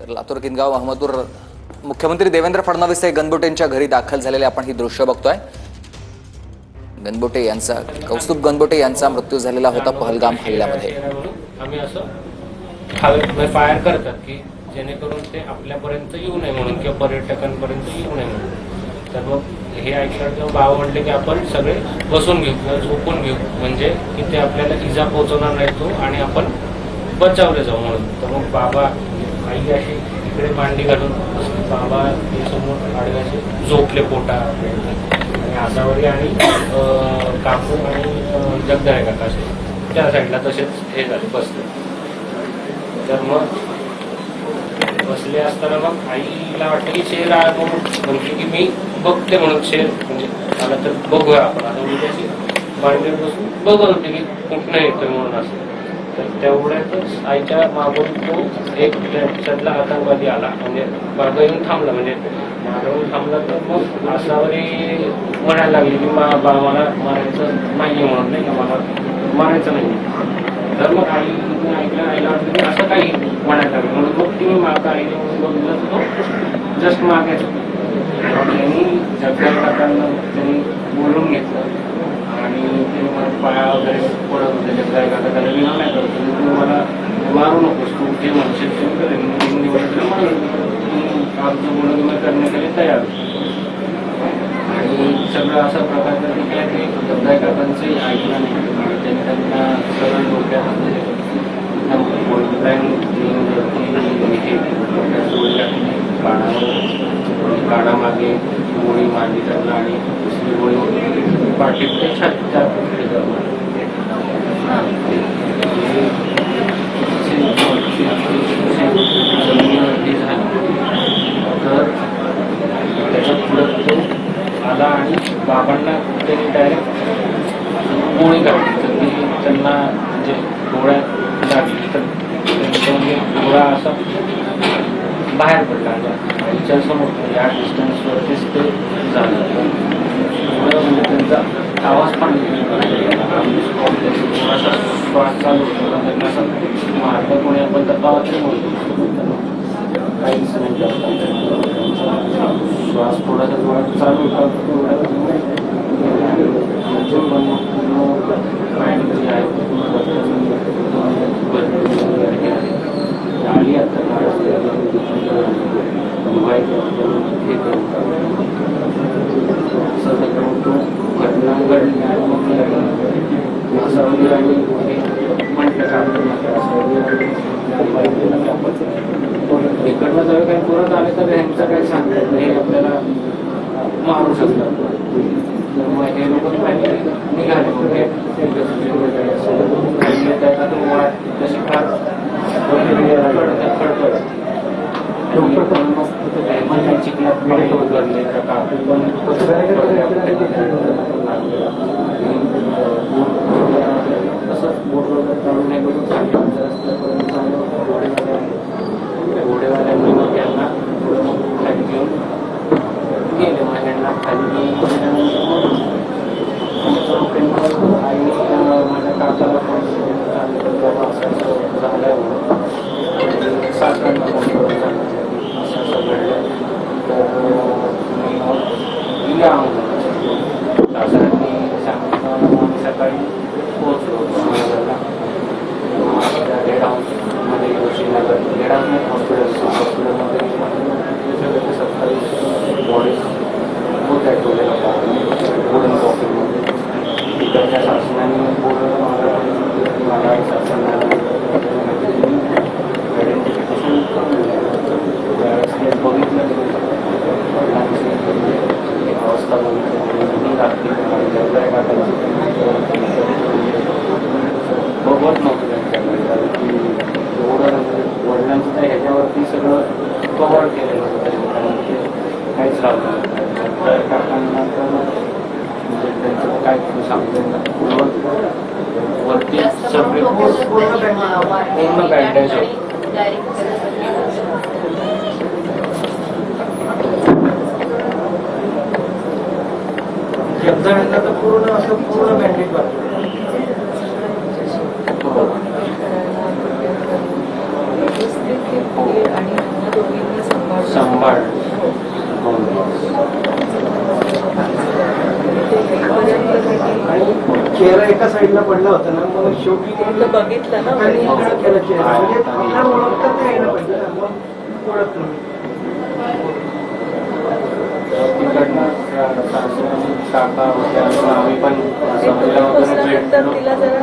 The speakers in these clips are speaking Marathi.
तर लातूर किनगाव अहमदपूर मुख्यमंत्री देवेंद्र फडणवीस हे गणबोटेंच्या घरी दाखल झालेले आपण ही दृश्य बघतोय। गणबोटे यांचा कौस्तुभ गणबोटे यांचा मृत्यू झालेला होता पहलगाम हल्ल्यामध्ये। आम्ही असं फायर करतात की जेणेकरून ते आपल्यापर्यंत येऊ नये म्हणून किंवा पर्यटकांपर्यंत येऊ नये म्हणून। तर मग हे ऐकल्यावर जेव्हा बाबा म्हटले की आपण सगळे बसून घेऊ किंवा झोपून घेऊ म्हणजे की ते आपल्याला इजा पोहोचवणार नाही तो आणि आपण बचावले जाऊ म्हणून। तर मग बाबा आई अशी इकडे मांडी घालून बाबा समोर आडव्याचे झोपले पोटा आणि आसावरी आणि काकू आणि जगदाळे काका असे त्या साईडला तसेच हे झाले बसले। तर मग बसले असताना मग आईला वाटतं की शेर म्हणते की मी बघते म्हणून शेर म्हणजे आला तर बघूया आपण। आता मी त्याची मांडीवर बसून बघत होते की कुठनं येतोय म्हणून असं। तर तेवढ्यातच आईच्या मागून तो एक त्यातला आतंकवादी आला म्हणजे मागं येऊन थांबला म्हणजे मागून थांबला। तर मग आसावरी म्हणायला लागली की मला मारायचं नाही म्हणून नाही का मला मारायचं नाही। तर मग आईने ऐकलं आईला वाटलं की असं काही म्हणायला लागलं म्हणून मग तिने मागं आईने म्हणून बघितलं तो जस्ट मागेच त्यांनी जगदाळे काकांना त्यांनी बोलून घेतलं आणि ते पाया वगैरे पडत होते। जगदाळे काका त्याला विना नाही करत तू मला मारू नकोस तू जे म्हणशील ते करेन निवडलं मारून आमचं बोलणं करण्यासाठी तयार आणि सगळं असा प्रकार केला की जगदाळे काकांचंही ऐकलं नाही। त्यांनी त्यांना सरळ डोक्यात कानामागे गोळी मारली त्यांना आणि दुसरी गोळी पाठीत ते छातीच्या जमिनीवरती झाली। तर त्याच्या पुढं तो आला आणि बाबांना त्यांनी डायरेक्ट गोळी काढली तर ती त्यांना म्हणजे डोळ्यात लागली तर त्यांच्यामध्ये डोळा असा बाहेर पडला त्यांच्या समोर या डिस्टन्सवरतीच ते झालं। म्हणजे त्यांचा आवाज पण थोडासा श्वास चालू होता त्यांना असं मारलं कोणी आपण तर आवाज काहीच नाही करता श्वास थोडासा जोरात चालू होता पण माइंड जी आहे आली आता तो घटना घडली आणि मग असावरी आणि म्हटलं का इकडनं जर काही परत आले तर ह्यांचं काही सांगतात नाही आपल्याला मारू शकतात। तर मग हे लोक निघाले म्हणजे त्याचा तो वाट तशी फार चिखलात उतरले काकू पण असं बोट काढून हे लोक घोडेवाल्यांनी मग यांना थोडं खाली घेऊन गेले मग यांना खाली आई माझ्या काकाला झालं सासऱ्यांना असं घडलं तर सासऱ्यांनी सांगितलं सकाळी पोहोचलो रेड हाऊसमध्ये श्रीनगर रेड हाऊस हॉस्पिटलमध्ये 27 बॉडीज होत्या ठेवलेल्या वुडन कॉफीमध्ये तिकडच्या शासनाने बोलवलं मला शासनाला आयडेंटिफिकेशन बघितलं अवस्था बघितली लागते जगदाळे काकांची बघवत नव्हतं त्यांच्याकडे की एवढं वडिलांचं त्या ह्याच्यावरती सगळं कव्हर केलेलं होतं कारण ते काहीच लावलं जगदाळे काकांना तर म्हणजे त्यांचं काय सांगतो वरती सगळे पूर्ण गाईडलाईन्स होते। जगदाळ्यांना तर पूर्ण असं पूर्ण बँडेज वाटतं आणि चेहरा एका साईडला पडला होता ना, मग शेवटी तो बघितलं ना त्यांनी इकडं केला चेहरा, म्हणजे आपल्याला ओळखता नाही यायला पाहिजे ना, मग ओळखलं मी. तिकडनं काका होत्या, आम्ही पण समजला वगैरे भेटलो. तिला जरा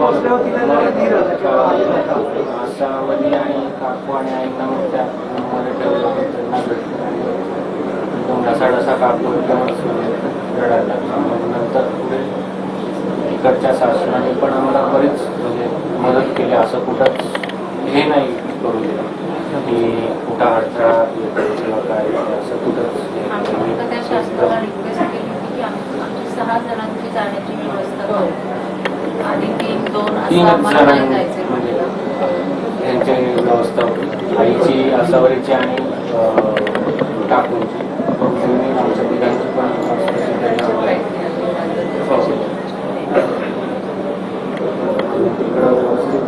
बसल्यावर तिला जरा धीर आला किंवा आला होता. आशावली आणि काकू आणि आईंना मग त्या रूममध्ये ठेवलं होतं, त्यांना भेटलं आणि एकदम ढसाढसा काकू एकदमच रडायला लागला. मग नंतर पुढे इकडच्या शासनाने पण आम्हाला बरीच म्हणजे मदत केली, असं कुठंच हे नाही करू दिलं की कुठं अडथळा येतो किंवा काय असं कुठंच आम्ही फक्त त्या शासनाला रिक्वेस्ट केली होती की आमची 6 जणांची जाण्याची व्यवस्था करू आणि 3-2 असं तीनच आम्हाला नाही जणांनी जायचं म्हणजे त्यांची व्यवस्था होती, आईची, आसावरीची आणि काकूंची. त्यांनी आमच्या तिघांची पण तिकडं व्यवस्थित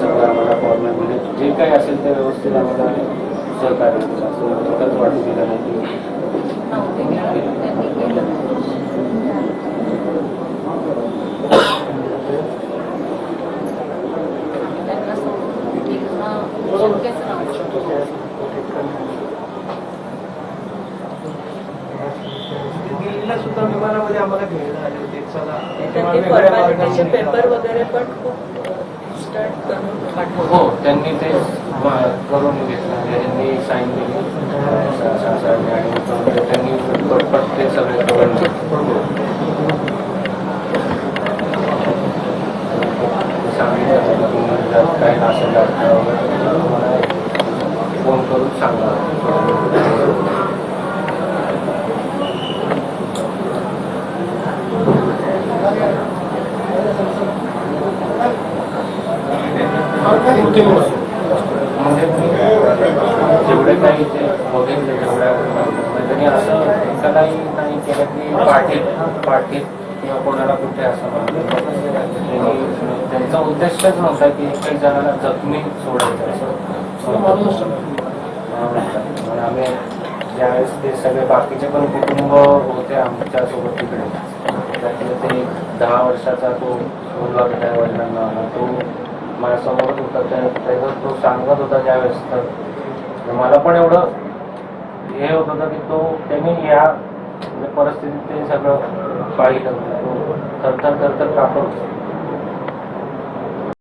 सगळं आम्हाला प्रॉब्लेम म्हणजे जे काही असेल ते व्यवस्थित आम्हाला सहकार्य केलं, असं एकच वाटू दिलं नाही की नव्हते मिळाले त्यांनी केलं. त्यांना सोडून निघणं शक्यच नव्हतं. दिल्लीला सुद्धा विमानामध्ये आम्हाला घ्यायला आले होते, चला त्यांनी फॉर्मॅलिटीचे पेपर वगैरे पण खूप स्टार्ट करून पाठवले. हो, त्यांनी ते करून घेतलं, त्यांनी साईन दिली शासनाने आणि त्यांनी पटपट ते सगळे करून सांगितलं की जर काही असेल तर मला फोन करून सांगा. म्हणजे जेवढे काही ते बघितले तेवढ्या त्यांनी असं एखादाही नाही केलं की पाठीत किंवा कोणाला कुठे असं त्यांचा उद्देशच नव्हता की काही जणांना जखमी सोडायचं असं. आम्ही ज्यावेळेस ते सगळे बाकीचे पण कुटुंब होते आमच्यासोबत तिकडे, त्यातले ते 10 वर्षाचा तो मुलगा त्या वडिलांना आला, तो माझ्यासमोरच होता. त्याचा तो सांगत होता ज्यावेळेस, तर मला पण एवढं हे होत होतं की तो त्यांनी या परिस्थितीत ते सगळं पाहिलं, तो थरथर कापत होता.